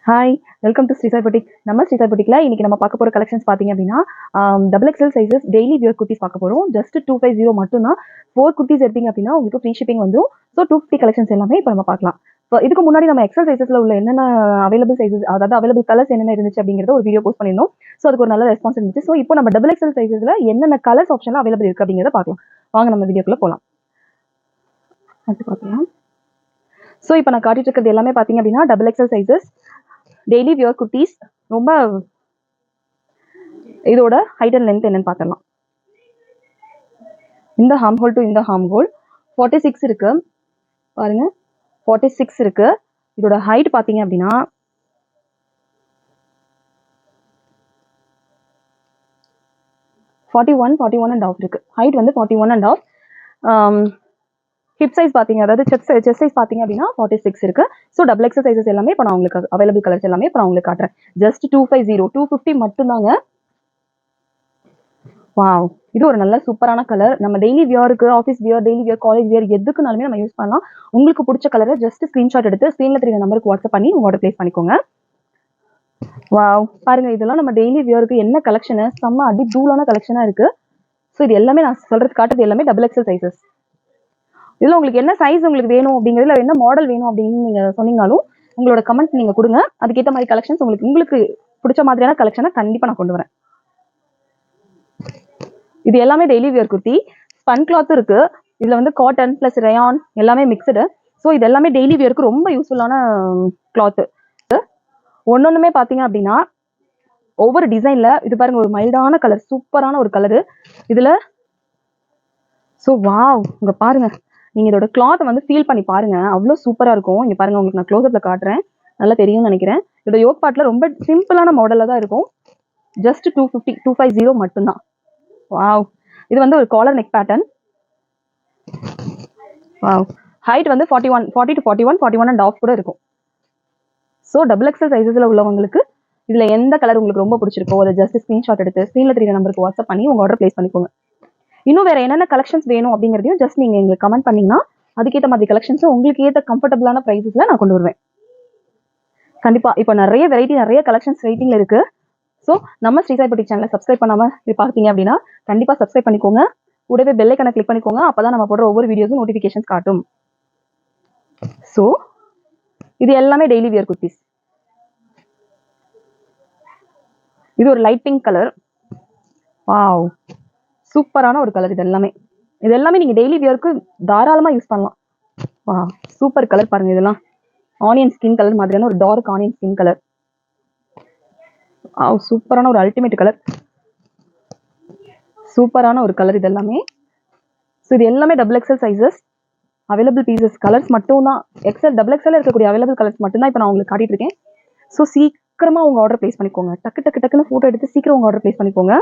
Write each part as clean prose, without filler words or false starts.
Hi, welcome to Sri Sai boutique. நம்ம ஸ்ரீசாய் புட்டிக்ல இன்னைக்கு நம்ம பார்க்க போற கலெக்ஷன்ஸ் பார்த்தீங்க அப்படின்னா, double XL sizes daily wear kurtis பார்க்க போறோம். ஜஸ்ட் 250 மட்டும் தான். 4 குர்த்திஸ் எடுத்தீங்க அப்படின்னா உங்களுக்கு ஃப்ரீ ஷிப்பிங் வந்துரும். ஸோ 250 கலெக்ஷன்ஸ் எல்லாமே இப்போ நம்ம பார்க்கலாம். இப்போ இதுக்கு முன்னாடி நம்ம எக்ஸ்எல் சைஸஸ்ல உள்ள என்னென்ன அவைலபிள் சைஸஸ், அதாவது அவைலபிள் கலர்ஸ் என்னென்ன இருந்துச்சு அப்படிங்கிறத ஒரு வீடியோ போஸ்ட் பண்ணியிருந்தோம். ஸோ அதுக்கு ஒரு நல்ல ரெஸ்பான்ஸ் இருந்துச்சு. ஸோ இப்போ நம்ம டபுள் எக்ஸ்எல் சைஸஸ்ல என்னென்ன கலர்ஸ் ஆப்ஷன்ல அவைலபிள் இருக்கு அப்படிங்கிறத பார்க்கலாம். வாங்க நம்ம வீடியோக்குள்ள போகலாம். அது பார்க்கலாம். ஸோ இப்போ நான் காட்டிட்டு இருக்கிறது எல்லாமே பார்த்தீங்க அப்படின்னா double XL sizes daily wear kurtis. ரொம்ப இதோட ஹைட் அண்ட் லென்த் என்னன்னு பார்த்துடலாம். இந்த ஹார்ம் ஹோல் டு இந்த ஹார்ம் ஹோல் 46 இருக்கு பாருங்க, 46 இருக்கு. இதோட ஹைட் பார்த்தீங்க அப்படின்னா 41 அண்ட் ஆஃப் இருக்கு. ஹைட் வந்து 41 அண்ட் ஆஃப். ஹிப் சைஸ் பார்த்தீங்க, அதாவது செஸ்ட் சைஸ் பார்த்தீங்க அப்படின்னா 46 இருக்கு. ஸோ டபுள் எக்ஸல் சைஸஸ் எல்லாமே இப்போ நான் உங்களுக்கு அவைலபிள் கலர்ஸ் எல்லாமே இப்போ நான் உங்களுக்கு காட்டுறேன். ஜஸ்ட் 250 மட்டும்தாங்க. வாவ், இது ஒரு நல்ல சூப்பரான கலர். நம்ம டெய்லி வியருக்கு, office wear, daily wear, college wear எதுக்குனாலுமே நம்ம யூஸ் பண்ணலாம். உங்களுக்கு பிடிச்ச கலரை ஜஸ்ட் ஸ்கிரீன்ஷாட் எடுத்து ஸ்க்ரீன்ல தெரிய நம்பருக்கு வாட்ஸ்அப் பண்ணி உங்க ஆர்டர் பிளேஸ் பண்ணிக்கோங்க. வாவ், பாருங்க, இதெல்லாம் நம்ம டெய்லி வியருக்கு என்ன கலெக்ஷனு, செம்ம அடி தூளான கலெக்ஷனா இருக்கு. ஸோ இது எல்லாமே நான் சொல்றது காட்டுறது எல்லாமே டபுள் எக்ஸல் சைஸஸ். இதுல உங்களுக்கு என்ன சைஸ் உங்களுக்கு வேணும் அப்படிங்கிறதுல என்ன மாடல் வேணும் அப்படின்னு நீங்க சொன்னீங்கனாலும் உங்களோட கமெண்ட் நீங்க கொடுங்க. அதுக்கேற்ற மாதிரி கலெக்ஷன்ஸ் உங்களுக்கு பிடிச்ச மாதிரியான கலெக்ஷனை கண்டிப்பா நான் கொண்டு வரேன். இது எல்லாமே daily wear kurti. Spun cloth இருக்கு. இதுல வந்து காட்டன் பிளஸ் ரயான் எல்லாமே மிக்சடு. ஸோ இது எல்லாமே டெய்லி வியருக்கு ரொம்ப யூஸ்ஃபுல்லான கிளாத். ஒன்னொன்னுமே பாத்தீங்க அப்படின்னா ஒவ்வொரு டிசைன்ல இது பாருங்க, ஒரு மைல்டான கலர், சூப்பரான ஒரு கலரு இதுல. ஸோ வாவ், இங்க பாருங்க, நீங்க இதோட கிளாத்தை வந்து ஃபீல் பண்ணி பாருங்க, அவ்வளோ சூப்பரா இருக்கும். இங்க பாருங்க, உங்களுக்கு நான் க்ளோஸ்அப்ல காட்டுறேன், நல்லா தெரியும்னு நினைக்கிறேன். இதோட யோக் பார்ட்ல ரொம்ப சிம்பிளான மாடல்ல தான் இருக்கும். ஜஸ்ட் 250 மட்டும்தான். வாவ், இது வந்து ஒரு collar neck pattern. Wow, height வந்து 40 to 41 அண்ட் ஆஃப் கூட இருக்கும். ஸோ டபுள் எக்ஸல் சைஸஸ்ல உள்ளவங்களுக்கு இதுல எந்த கலர் உங்களுக்கு ரொம்ப பிடிச்சிருக்கோ அதை ஜஸ்ட் ஸ்கிரீன்ஷாட் எடுத்து ஸ்க்ரீன்ல தெரிய நம்பருக்கு வாட்ஸ்அப் பண்ணி உங்க ஆர்டர் பிளேஸ் பண்ணிக்கோங்க. இன்னும் வேற என்னென்ன கலெக்ஷன்ஸ் வேணும் அப்படிங்கிறதையும் ஜஸ்ட் நீங்க எங்களுக்கு கமெண்ட் பண்ணீங்கன்னா அதுக்கேற்ற மாதிரி கலெக்ஷன்ஸ் உங்களுக்கு ஏற்ற கம்ஃபர்டபுளான ப்ரைஸஸ்ல நான் கொண்டு வருவேன். கண்டிப்பா இப்போ நிறைய வெரைட்டி, நிறைய கலெக்ஷன்ஸ் வெயிட்டிங்ல இருக்கு. ஸோ நம்ம ஸ்ரீசாய் புட்டிக் சேனலை சப்ஸ்கிரைப் பண்ணாம இது பார்த்தீங்க அப்படின்னா கண்டிப்பா சப்ஸ்கிரைப் பண்ணிக்கோங்க. கூடவே பெல் ஐக்கனை கிளிக் பண்ணிக்கோங்க. அப்பதான் நம்ம போடுற ஒவ்வொரு வீடியோஸும் நோட்டிஃபிகேஷன்ஸ் காட்டும். ஸோ இது எல்லாமே டெய்லி வியர் குர்த்திஸ். இது ஒரு லைட் பிங்க் கலர். வாவ், சூப்பரான ஒரு கலர். இது எல்லாமே நீங்க டெய்லி வியருக்கு தாராளமா யூஸ் பண்ணலாம். வா, சூப்பர் கலர் பாருங்க. இதெல்லாம் ஆனியன் ஸ்கின் கலர் மாதிரியான ஒரு டார்க் ஆனியன் ஸ்கின் கலர். சூப்பரான ஒரு அல்டிமேட் கலர், சூப்பரான ஒரு கலர் இது எல்லாமே. ஸோ இது எல்லாமே double XL sizes, available pieces. Colours மட்டும் தான் எக்ஸல், டபுள் எக்ஸல் இருக்கக்கூடிய அவைலபிள் கலர்ஸ் மட்டும் தான் இப்போ நான் உங்களுக்கு காட்டிட்டு இருக்கேன். ஸோ சீக்கிரமா உங்க ஆர்டர் பிளேஸ் பண்ணிக்கோங்க. டக்குன்னு போட்டோ எடுத்து சீக்கிரம் உங்க ஆர்டர் பிளேஸ் பண்ணிக்கோங்க.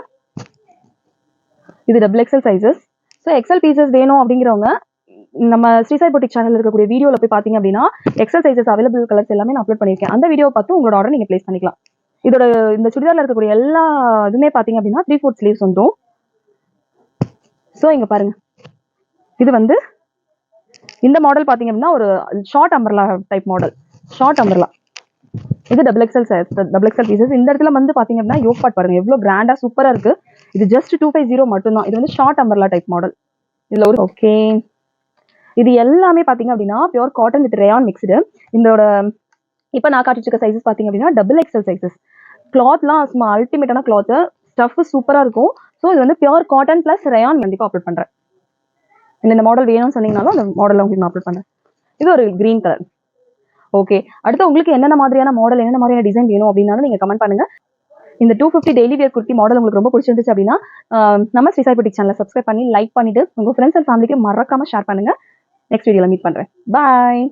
இது double XL sizes. So XL pieces வேணும் அப்படிங்கிறவங்க நம்ம ஸ்ரீசாய் புட்டிக் சேனல் இருக்கக்கூடிய வீடியோல போய் பாத்தீங்க அப்படின்னா எக்ஸல் சைஸஸ் அவைலபிள் கலர்ஸ் எல்லாமே நான் அப்லோட் பண்ணிருக்கேன். அந்த வீடியோ பார்த்து உங்களோட ஆர்டர் நீங்க பிளேஸ் பண்ணிக்கலாம். இதோட இந்த சுடிதார்ல இருக்கக்கூடிய எல்லா இதுமே பாத்தீங்க அப்படின்னா 3/4 ஸ்லீவ்ஸ் வந்துடும். ஸோ இங்க பாருங்க, இது வந்து இந்த மாடல் பாத்தீங்க அப்படின்னா ஒரு short umbrella type model. Short umbrella இது டபுள் எக்ஸல் பீசஸ். இந்த இடத்துல வந்து பாத்தீங்க அப்படின்னா யோக் பார்ட் பாருங்க, எவ்வளவு கிராண்டா சூப்பரா இருக்கு. இது ஜஸ்ட் 250 மட்டும் தான். இது வந்து ஷார்ட் அம்பர்லா டைப் மாடல். இதுல ஒரு ஓகே, இது எல்லாமே பாத்தீங்க அப்படின்னா pure cotton with rayon mixed. இதோட இப்போ நான் காட்டிட்டு இருக்க சைஸஸ் பாத்தீங்க அப்படின்னா டபுள் எக்ஸல் சைஸஸ். கிளாத்லாம் சும்மா அல்டிமேட்டான கிளாத், ஸ்டஃப் சூப்பரா இருக்கும். ஸோ இது வந்து பியூர் காட்டன் பிளஸ் ரயான் கண்டிப்பா அப்லோட் பண்றேன். இந்த மாடல் வேணும்னு சொன்னீங்கனாலும் அந்த மாடல் உங்களுக்கு நான் அப்லோட் பண்றேன். இது ஒரு கிரீன் கலர். ஓகே, அடுத்து உங்களுக்கு என்னென்ன மாதிரியான மாடல், என்னென்ன மாதிரியான டிசைன் வேணும் அப்படின்னாலும் நீங்க கமெண்ட் பண்ணுங்க. இந்த 250 டெய்லி வியர் குர்த்தி மாடல் உங்களுக்கு ரொம்ப பிடிச்சிருந்துச்சு அப்படின்னா நம்ம ஸ்ரீசாய் புட்டிக் சேனலை சப்ஸ்கிரைப் பண்ணி லைக் பண்ணிட்டு உங்க ஃப்ரெண்ட்ஸ் அண்ட் ஃபேமிலிக்கு மறக்காம ஷேர் பண்ணுங்க. நெக்ஸ்ட் வீடியோல மீட் பண்றேன். பாய்.